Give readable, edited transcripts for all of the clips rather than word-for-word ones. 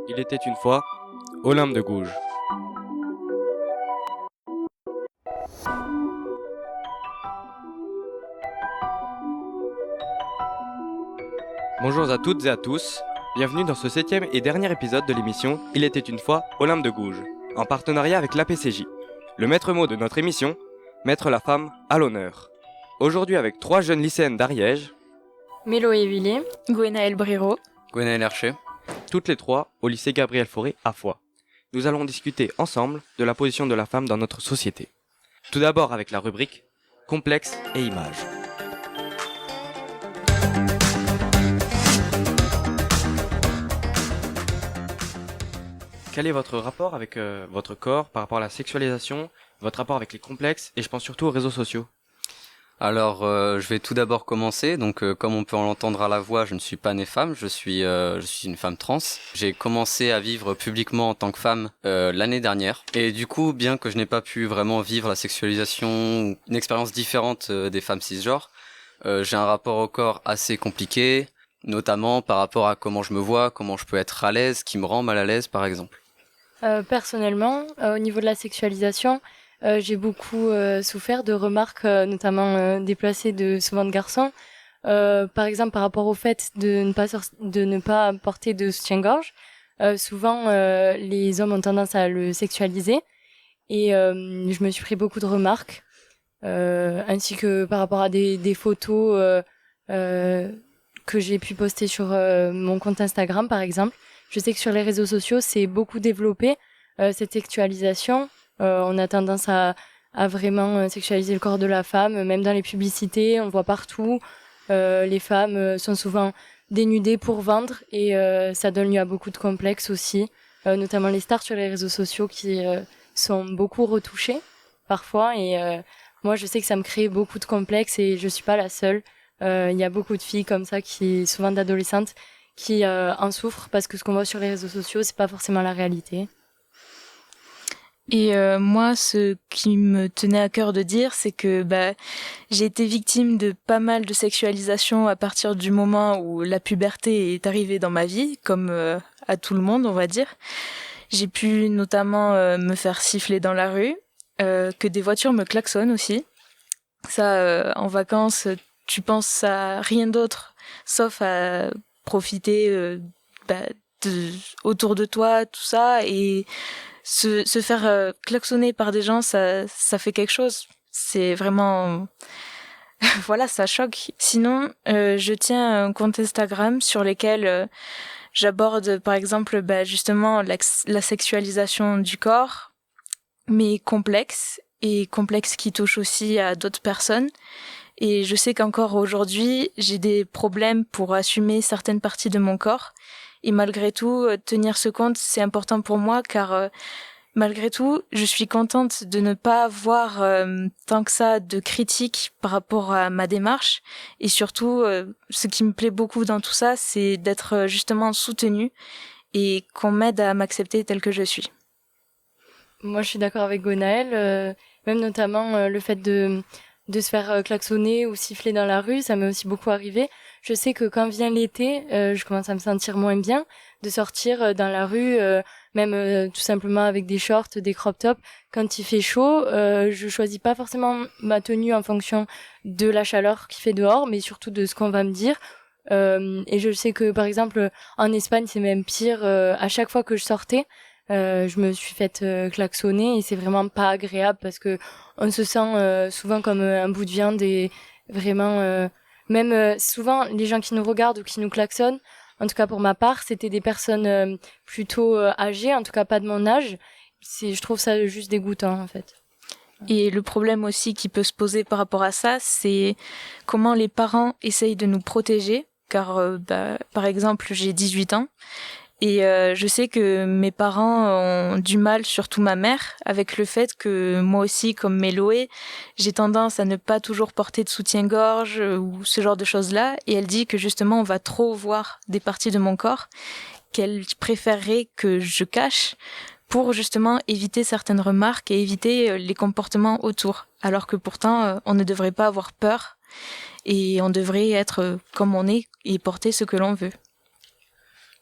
Il était une fois Olympe de Gouges. Bonjour à toutes et à tous, bienvenue dans ce 7e et dernier épisode de l'émission Il était une fois Olympe de Gouges, en partenariat avec l'APCJ. Le maître mot de notre émission, mettre la femme à l'honneur. Aujourd'hui avec 3 jeunes lycéennes d'Ariège, Méloé Villiers, Gwenaëlle Briro, Gwenaëlle Herché. Toutes les 3 au lycée Gabriel Fauré à Foix. Nous allons discuter ensemble de la position de la femme dans notre société. Tout d'abord avec la rubrique Complexe et images. Quel est votre rapport avec votre corps par rapport à la sexualisation, votre rapport avec les complexes et je pense surtout aux réseaux sociaux? Alors, je vais tout d'abord commencer. Donc, comme on peut l'entendre à la voix, je ne suis pas née femme, je suis une femme trans. J'ai commencé à vivre publiquement en tant que femme l'année dernière. Et du coup, bien que je n'ai pas pu vraiment vivre la sexualisation, une expérience différente des femmes cisgenres, j'ai un rapport au corps assez compliqué, notamment par rapport à comment je me vois, comment je peux être à l'aise, qui me rend mal à l'aise, par exemple. Personnellement, au niveau de la sexualisation, j'ai beaucoup souffert de remarques, notamment déplacées souvent de garçons. Par exemple, par rapport au fait de ne pas porter de soutien-gorge, souvent les hommes ont tendance à le sexualiser. Et je me suis pris beaucoup de remarques, ainsi que par rapport à des photos que j'ai pu poster sur mon compte Instagram, par exemple. Je sais que sur les réseaux sociaux, c'est beaucoup développé, cette sexualisation. On a tendance à vraiment sexualiser le corps de la femme, même dans les publicités, on voit partout. Les femmes sont souvent dénudées pour vendre et ça donne lieu à beaucoup de complexes aussi, notamment les stars sur les réseaux sociaux qui sont beaucoup retouchées parfois. Et moi, je sais que ça me crée beaucoup de complexes et je suis pas la seule. Il y a beaucoup de filles comme ça, souvent d'adolescentes, qui en souffrent parce que ce qu'on voit sur les réseaux sociaux, c'est pas forcément la réalité. Et moi, ce qui me tenait à cœur de dire, c'est que j'ai été victime de pas mal de sexualisation à partir du moment où la puberté est arrivée dans ma vie, comme à tout le monde, on va dire. J'ai pu notamment me faire siffler dans la rue, que des voitures me klaxonnent aussi. Ça, en vacances, tu penses à rien d'autre, sauf à profiter autour de toi, tout ça, et se faire klaxonner par des gens, ça fait quelque chose. C'est vraiment... voilà, ça choque. Sinon, je tiens un compte Instagram sur lequel j'aborde, par exemple, justement, la sexualisation du corps, mais complexe qui touche aussi à d'autres personnes. Et je sais qu'encore aujourd'hui, j'ai des problèmes pour assumer certaines parties de mon corps. Et malgré tout, tenir ce compte, c'est important pour moi car malgré tout, je suis contente de ne pas avoir tant que ça de critiques par rapport à ma démarche. Et surtout, ce qui me plaît beaucoup dans tout ça, c'est d'être justement soutenue et qu'on m'aide à m'accepter telle que je suis. Moi, je suis d'accord avec Gwenaëlle, même notamment le fait de se faire klaxonner ou siffler dans la rue, ça m'est aussi beaucoup arrivé. Je sais que quand vient l'été, je commence à me sentir moins bien de sortir dans la rue, même tout simplement avec des shorts, des crop tops. Quand il fait chaud, je choisis pas forcément ma tenue en fonction de la chaleur qu'il fait dehors, mais surtout de ce qu'on va me dire. Et je sais que par exemple en Espagne, c'est même pire. À chaque fois que je sortais, je me suis faite klaxonner et c'est vraiment pas agréable parce que on se sent souvent comme un bout de viande et vraiment même souvent les gens qui nous regardent ou qui nous klaxonnent, en tout cas pour ma part, c'était des personnes plutôt âgées, en tout cas pas de mon âge. Je trouve ça juste dégoûtant en fait. Et le problème aussi qui peut se poser par rapport à ça, c'est comment les parents essayent de nous protéger car par exemple, j'ai 18 ans. Et je sais que mes parents ont du mal, surtout ma mère, avec le fait que moi aussi, comme Méloé, j'ai tendance à ne pas toujours porter de soutien-gorge ou ce genre de choses-là. Et elle dit que justement, on va trop voir des parties de mon corps qu'elle préférerait que je cache. pour justement éviter certaines remarques et éviter les comportements autour. Alors que pourtant, on ne devrait pas avoir peur et on devrait être comme on est et porter ce que l'on veut.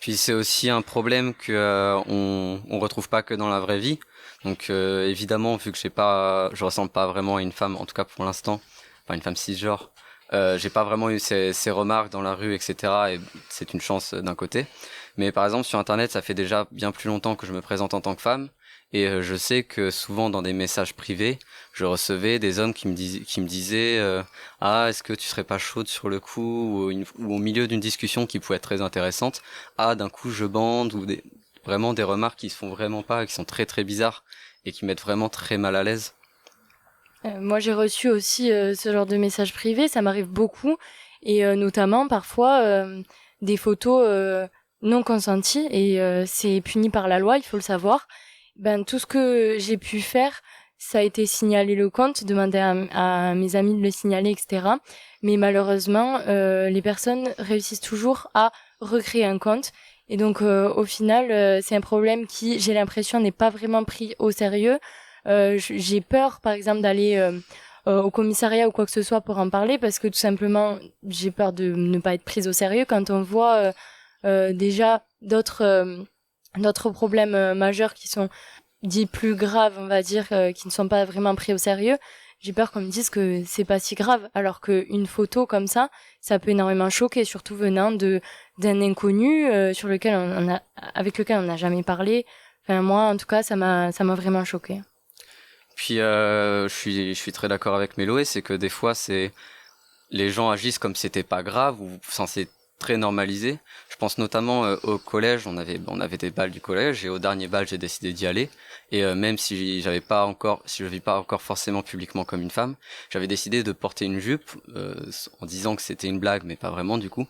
Puis c'est aussi un problème que on retrouve pas que dans la vraie vie. Donc évidemment, vu que je ressemble pas vraiment à une femme, en tout cas pour l'instant, enfin une femme cisgenre, j'ai pas vraiment eu ces remarques dans la rue, etc. Et c'est une chance d'un côté. Mais par exemple sur Internet, ça fait déjà bien plus longtemps que je me présente en tant que femme. Et je sais que souvent dans des messages privés, je recevais des hommes qui me disaient ah, est-ce que tu serais pas chaude sur le coup, ou au milieu d'une discussion qui pouvait être très intéressante, ah, d'un coup je bande, ou vraiment des remarques qui se font vraiment pas, qui sont très très bizarres et qui mettent vraiment très mal à l'aise. Moi, j'ai reçu aussi ce genre de messages privés, ça m'arrive beaucoup, et notamment parfois des photos non consenties, et c'est puni par la loi, il faut le savoir. Ben, tout ce que j'ai pu faire, ça a été signaler le compte, demander à mes amis de le signaler, etc. Mais malheureusement, les personnes réussissent toujours à recréer un compte. Et donc, au final, c'est un problème qui, j'ai l'impression, n'est pas vraiment pris au sérieux. J'ai peur, par exemple, d'aller au commissariat ou quoi que ce soit pour en parler, parce que tout simplement, j'ai peur de ne pas être prise au sérieux quand on voit déjà d'autres problèmes majeurs qui sont dits plus graves, on va dire, qui ne sont pas vraiment pris au sérieux. J'ai peur qu'on me dise que c'est pas si grave, alors qu'une photo comme ça peut énormément choquer, surtout venant d'un inconnu avec lequel on n'a jamais parlé. Enfin, moi, en tout cas, ça m'a vraiment choqué. Puis je suis très d'accord avec Méloé, c'est que des fois les gens agissent comme si c'était pas grave ou censé très normalisé. Je pense notamment au collège, on avait des balles du collège, et au dernier bal j'ai décidé d'y aller, et même si je vis pas encore forcément publiquement comme une femme, j'avais décidé de porter une jupe en disant que c'était une blague, mais pas vraiment du coup.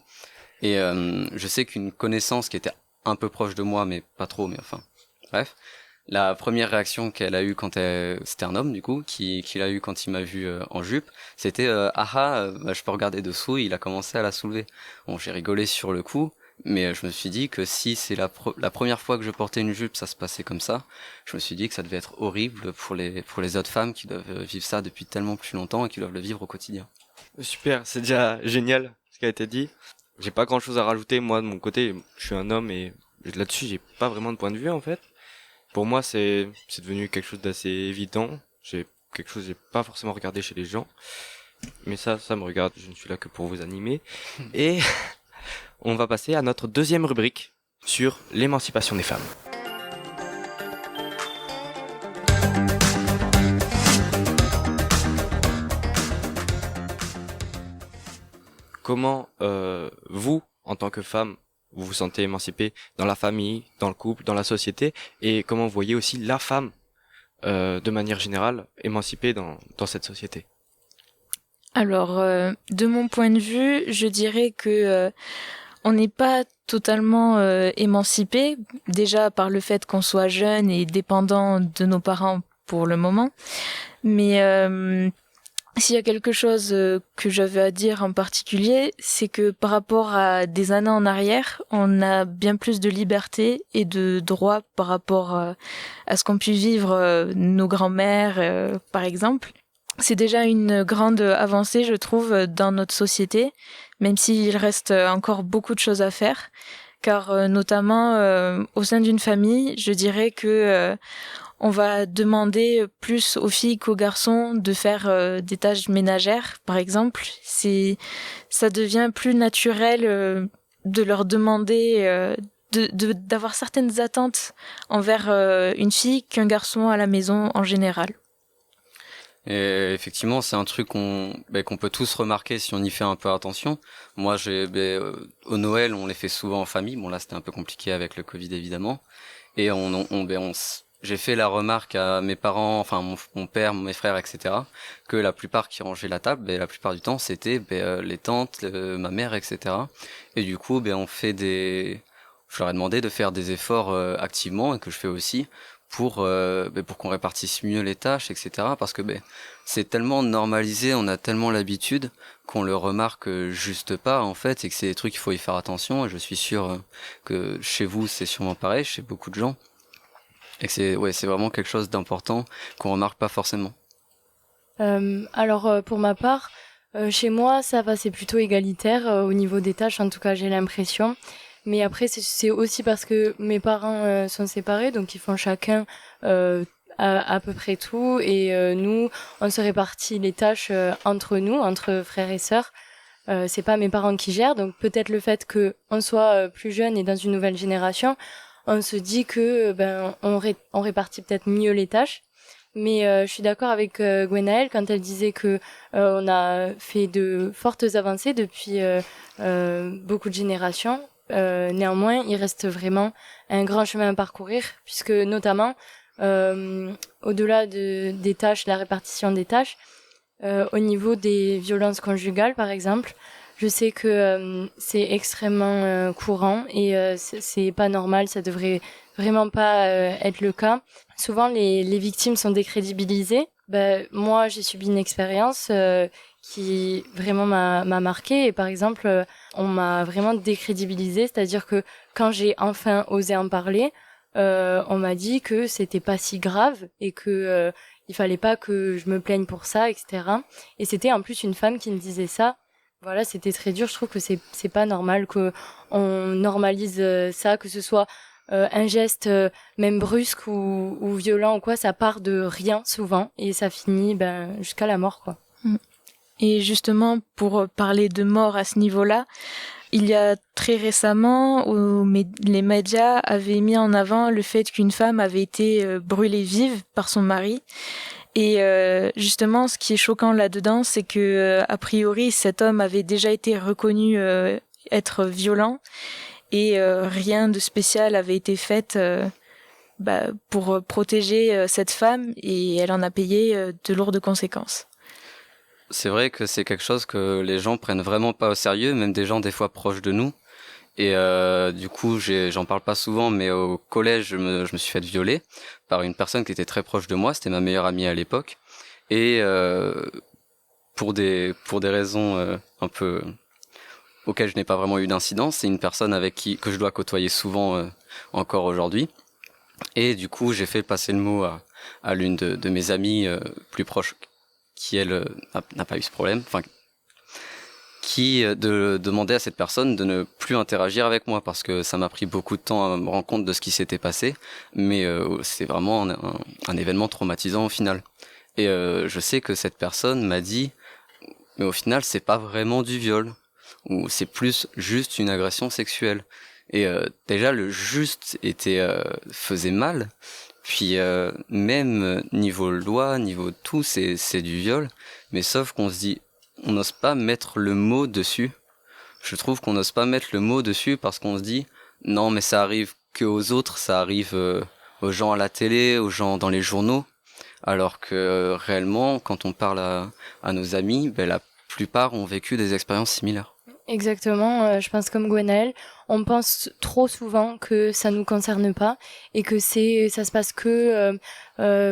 Et je sais qu'une connaissance qui était un peu proche de moi, mais pas trop, mais enfin bref, la première réaction qu'elle a eue c'était un homme du coup qu'il a eu quand il m'a vu en jupe, c'était je peux regarder dessous. Il a commencé à la soulever. Bon, j'ai rigolé sur le coup, mais je me suis dit que si c'est la première fois que je portais une jupe, ça se passait comme ça. Je me suis dit que ça devait être horrible pour les autres femmes qui doivent vivre ça depuis tellement plus longtemps et qui doivent le vivre au quotidien. Super, c'est déjà génial ce qui a été dit. J'ai pas grand chose à rajouter, moi de mon côté, je suis un homme et là-dessus j'ai pas vraiment de point de vue en fait. Pour moi, c'est devenu quelque chose d'assez évident. J'ai pas forcément regardé chez les gens. Mais ça me regarde, je ne suis là que pour vous animer. Et on va passer à notre deuxième rubrique sur l'émancipation des femmes. Comment vous, en tant que femme, vous vous sentez émancipée dans la famille, dans le couple, dans la société, et comment vous voyez aussi la femme, de manière générale, émancipée dans cette société? Alors, de mon point de vue, je dirais que on n'est pas totalement émancipé, déjà par le fait qu'on soit jeune et dépendant de nos parents pour le moment, mais s'il y a quelque chose que j'avais à dire en particulier, c'est que par rapport à des années en arrière, on a bien plus de liberté et de droits par rapport à ce qu'ont pu vivre nos grands-mères, par exemple. C'est déjà une grande avancée, je trouve, dans notre société, même s'il reste encore beaucoup de choses à faire, car notamment au sein d'une famille, je dirais que on va demander plus aux filles qu'aux garçons de faire des tâches ménagères, par exemple. Ça devient plus naturel de leur demander d'avoir certaines attentes envers une fille qu'un garçon à la maison en général. Et effectivement, c'est un truc qu'on peut tous remarquer si on y fait un peu attention. Moi, au Noël, on les fait souvent en famille. Bon, là, c'était un peu compliqué avec le Covid, évidemment. Et j'ai fait la remarque à mes parents, enfin mon père, mes frères, etc., que la plupart qui rangeaient la table, la plupart du temps, c'était les tantes, ma mère, etc. Et du coup, je leur ai demandé de faire des efforts activement, et que je fais aussi, pour qu'on répartisse mieux les tâches, etc. Parce que c'est tellement normalisé, on a tellement l'habitude qu'on le remarque juste pas en fait, et que c'est des trucs qu'il faut y faire attention. Et je suis sûr que chez vous c'est sûrement pareil, chez beaucoup de gens. Et que c'est vraiment quelque chose d'important qu'on remarque pas forcément. Pour ma part, chez moi, ça va, c'est plutôt égalitaire au niveau des tâches, en tout cas j'ai l'impression. Mais après, c'est aussi parce que mes parents sont séparés, donc ils font chacun à peu près tout. Et nous, on se répartit les tâches entre nous, entre frères et sœurs. C'est pas mes parents qui gèrent, donc peut-être le fait que on soit plus jeune et dans une nouvelle génération, on se dit que on répartit peut-être mieux les tâches. Mais je suis d'accord avec Gwenaëlle quand elle disait que on a fait de fortes avancées depuis beaucoup de générations. Néanmoins, il reste vraiment un grand chemin à parcourir, puisque notamment au-delà des tâches, la répartition des tâches, au niveau des violences conjugales, par exemple, je sais que c'est extrêmement courant et c'est pas normal, ça devrait vraiment pas être le cas. Souvent, les victimes sont décrédibilisées. Moi, j'ai subi une expérience qui vraiment m'a marquée. Et par exemple, on m'a vraiment décrédibilisée, c'est-à-dire que quand j'ai enfin osé en parler, on m'a dit que c'était pas si grave et que il fallait pas que je me plaigne pour ça, etc. Et c'était en plus une femme qui me disait ça. Voilà, c'était très dur. Je trouve que c'est pas normal que on normalise ça, que ce soit un geste même brusque ou violent ou quoi, ça part de rien souvent et ça finit jusqu'à la mort, quoi. Et justement, pour parler de mort à ce niveau-là, il y a très récemment où les médias avaient mis en avant le fait qu'une femme avait été brûlée vive par son mari. Et justement, ce qui est choquant là-dedans, c'est que a priori, cet homme avait déjà été reconnu être violent et rien de spécial avait été fait pour protéger cette femme et elle en a payé de lourdes conséquences. C'est vrai que c'est quelque chose que les gens prennent vraiment pas au sérieux, même des gens des fois proches de nous. Et du coup, j'en parle pas souvent, mais au collège, je me suis fait violer par une personne qui était très proche de moi. C'était ma meilleure amie à l'époque. Et pour des raisons un peu auxquelles je n'ai pas vraiment eu d'incidence, c'est une personne que je dois côtoyer souvent encore aujourd'hui. Et du coup, j'ai fait passer le mot à l'une de mes amies plus proches, qui elle n'a pas eu ce problème. Enfin, qui de demander à cette personne de ne plus interagir avec moi parce que ça m'a pris beaucoup de temps à me rendre compte de ce qui s'était passé, mais c'est vraiment un événement traumatisant au final. Et je sais que cette personne m'a dit, mais au final c'est pas vraiment du viol, ou c'est plus juste une agression sexuelle. Et déjà le juste faisait mal, puis même niveau loi, niveau tout, c'est du viol, mais sauf qu'on se dit, on n'ose pas mettre le mot dessus. Je trouve qu'on n'ose pas mettre le mot dessus parce qu'on se dit non mais ça arrive que aux autres, ça arrive aux gens à la télé, aux gens dans les journaux, alors que réellement quand on parle à nos amis, la plupart ont vécu des expériences similaires. Exactement, je pense comme Gwenaëlle, on pense trop souvent que ça nous concerne pas et que ça se passe que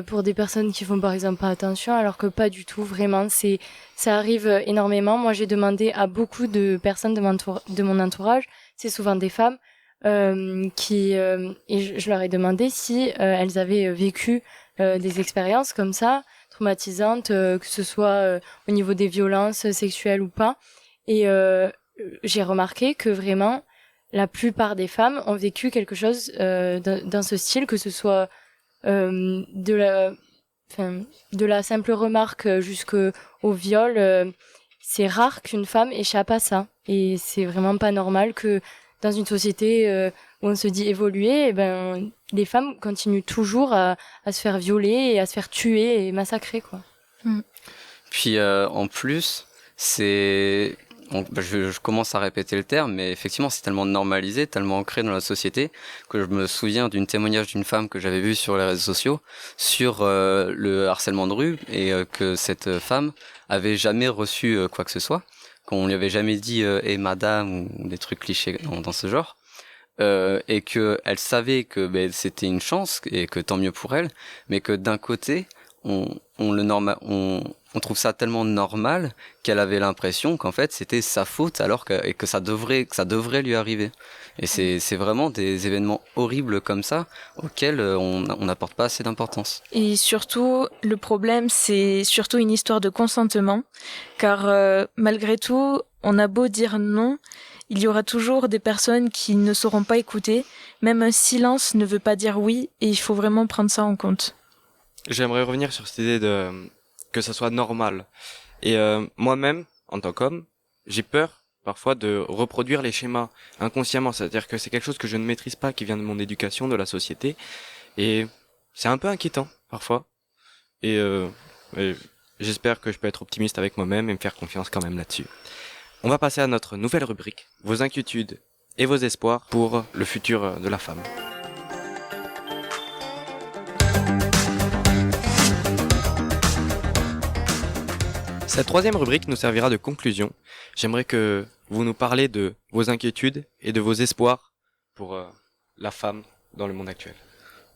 pour des personnes qui font par exemple pas attention, alors que pas du tout, vraiment, ça arrive énormément. Moi, j'ai demandé à beaucoup de personnes de mon entourage, c'est souvent des femmes, et je leur ai demandé si elles avaient vécu des expériences comme ça, traumatisantes, que ce soit au niveau des violences sexuelles ou pas. Et j'ai remarqué que vraiment la plupart des femmes ont vécu quelque chose dans ce style, que ce soit de la simple remarque jusqu'au viol. C'est rare qu'une femme échappe à ça, et c'est vraiment pas normal que dans une société où on se dit évoluer, les femmes continuent toujours à se faire violer et à se faire tuer et massacrer, quoi. Puis en plus, je commence à répéter le terme, mais effectivement c'est tellement normalisé, tellement ancré dans la société que je me souviens d'un témoignage d'une femme que j'avais vu sur les réseaux sociaux sur le harcèlement de rue, et que cette femme avait jamais reçu quoi que ce soit, qu'on lui avait jamais dit madame ou des trucs clichés dans ce genre, et que elle savait que c'était une chance et que tant mieux pour elle, mais que d'un côté on on trouve ça tellement normal qu'elle avait l'impression qu'en fait c'était sa faute et que ça devrait lui arriver. Et c'est vraiment des événements horribles comme ça auxquels on n'apporte pas assez d'importance. Et surtout, le problème, c'est surtout une histoire de consentement, car malgré tout, on a beau dire non, il y aura toujours des personnes qui ne sauront pas écouter. Même un silence ne veut pas dire oui, et il faut vraiment prendre ça en compte. J'aimerais revenir sur cette idée que ça soit normal. Et moi-même, en tant qu'homme, j'ai peur parfois de reproduire les schémas inconsciemment. C'est-à-dire que c'est quelque chose que je ne maîtrise pas, qui vient de mon éducation, de la société. Et c'est un peu inquiétant parfois. Et j'espère que je peux être optimiste avec moi-même et me faire confiance quand même là-dessus. On va passer à notre nouvelle rubrique, vos inquiétudes et vos espoirs pour le futur de la femme. Cette troisième rubrique nous servira de conclusion. J'aimerais que vous nous parlez de vos inquiétudes et de vos espoirs pour la femme dans le monde actuel.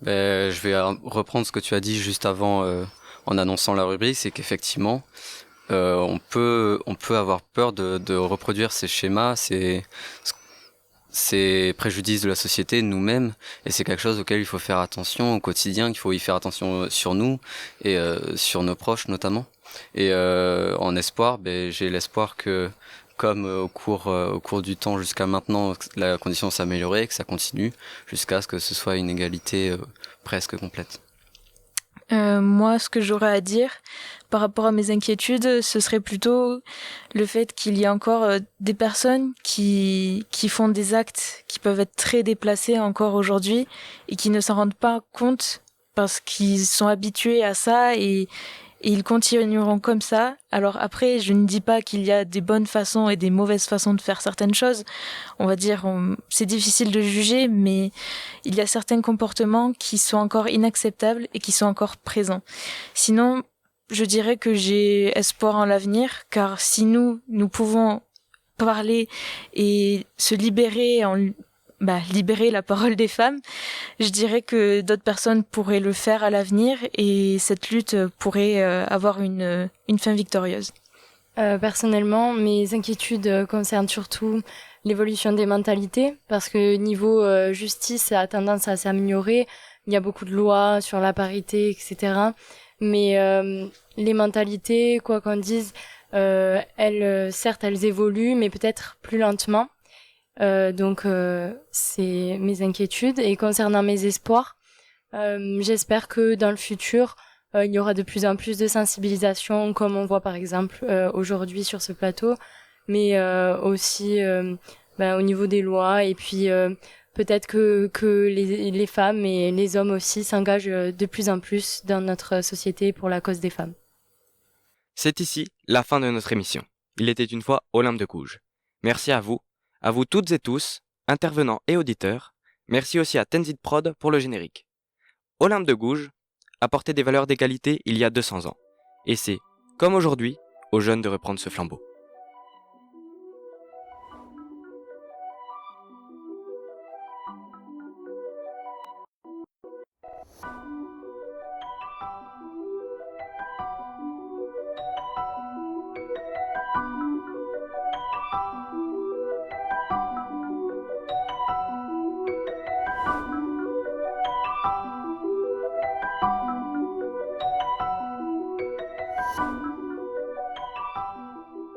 Je vais reprendre ce que tu as dit juste avant en annonçant la rubrique, c'est qu'effectivement, on peut avoir peur de reproduire ces schémas, ces préjudices de la société nous-mêmes, et c'est quelque chose auquel il faut faire attention au quotidien, qu'il faut y faire attention sur nous et sur nos proches notamment. Et en espoir, j'ai l'espoir que comme au cours du temps jusqu'à maintenant, la condition s'améliorer, que ça continue jusqu'à ce que ce soit une égalité presque complète. Moi, ce que j'aurais à dire par rapport à mes inquiétudes, ce serait plutôt le fait qu'il y a encore des personnes qui font des actes qui peuvent être très déplacés encore aujourd'hui et qui ne s'en rendent pas compte parce qu'ils sont habitués à ça et ils continueront comme ça. Alors après, je ne dis pas qu'il y a des bonnes façons et des mauvaises façons de faire certaines choses. On va dire, c'est difficile de juger, mais il y a certains comportements qui sont encore inacceptables et qui sont encore présents. Sinon, je dirais que j'ai espoir en l'avenir, car si nous pouvons parler et se libérer libérer la parole des femmes, je dirais que d'autres personnes pourraient le faire à l'avenir et cette lutte pourrait avoir une fin victorieuse. Personnellement, mes inquiétudes concernent surtout l'évolution des mentalités, parce que niveau justice, ça a tendance à s'améliorer. Il y a beaucoup de lois sur la parité, etc. Mais les mentalités, quoi qu'on dise, certes, elles évoluent, mais peut-être plus lentement. Donc c'est mes inquiétudes. Et concernant mes espoirs, j'espère que dans le futur il y aura de plus en plus de sensibilisation, comme on voit par exemple aujourd'hui sur ce plateau, mais aussi au niveau des lois, et puis peut-être que les femmes et les hommes aussi s'engagent de plus en plus dans notre société pour la cause des femmes. C'est ici la fin de notre émission. Il était une fois Olympe de Gouges. Merci à vous toutes et tous, intervenants et auditeurs. Merci aussi à Tenzit Prod pour le générique. Olympe de Gouges a porté des valeurs d'égalité il y a 200 ans. Et c'est, comme aujourd'hui, aux jeunes de reprendre ce flambeau.